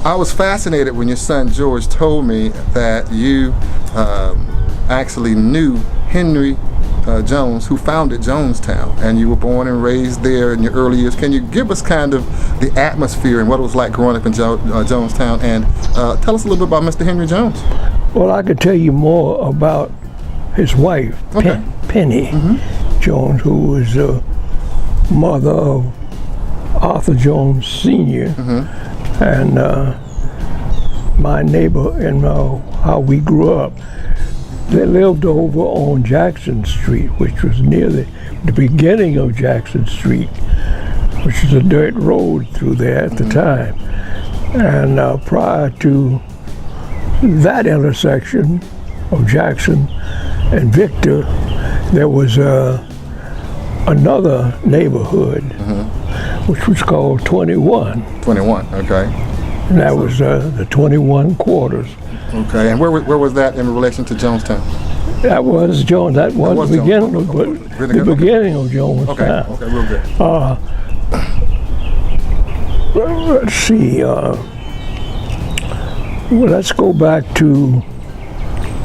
I was fascinated when your son George told me that you actually knew Henry Jones, who founded Jonestown, and you were born and raised there in your early years. Can you give us kind of the atmosphere and what it was like growing up in Jonestown, and tell us a little bit about Mr. Henry Jones? Well, I could tell you more about his wife, Okay. Penny Jones, who was the mother of Arthur Jones Sr. And my neighbor and how we grew up. They lived over on Jackson Street, which was near the beginning of Jackson Street, which was a dirt road through there at the time. And prior to that intersection of Jackson and Victor, there was another neighborhood, which was called 21. 21, okay. And that was the 21 quarters. Okay, and where was that in relation to Jonestown? That was Jones. That was the beginning of beginning of Jonestown. Okay, okay, real good. Let's see. Well, let's go back to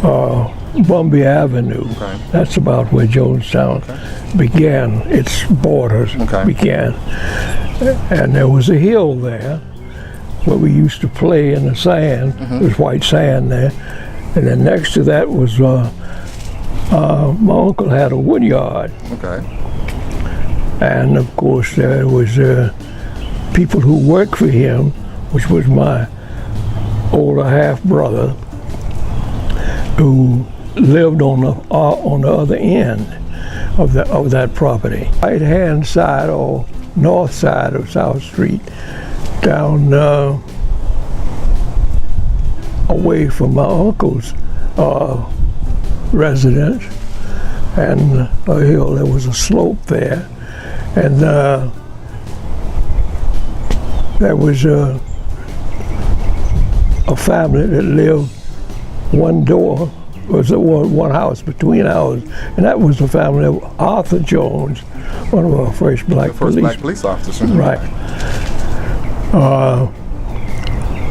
Bumby Avenue. Okay. That's about where Jonestown began. Its borders began, and there was a hill there where we used to play in the sand. There was white sand there, and then next to that was my uncle had a wood yard. Okay. And of course there was people who worked for him, which was my older half brother, who lived on the other end of that property. Right hand side or north side of South Street, down away from my uncle's residence, and a hill. There was a slope there, and there was a family that lived one door. Was one house between ours, and that was the family of Arthur Jones, one of our first black police officers. Right.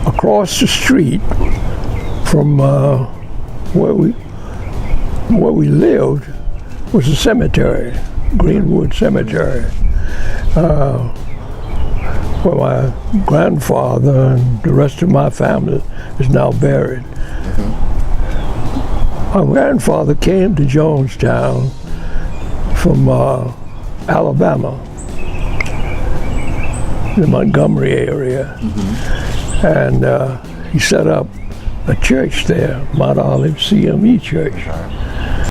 Across the street from where we lived was a cemetery, Greenwood Cemetery, where my grandfather and the rest of my family is now buried. My grandfather came to Jonestown from Alabama, the Montgomery area, and he set up a church there, Mount Olive CME Church.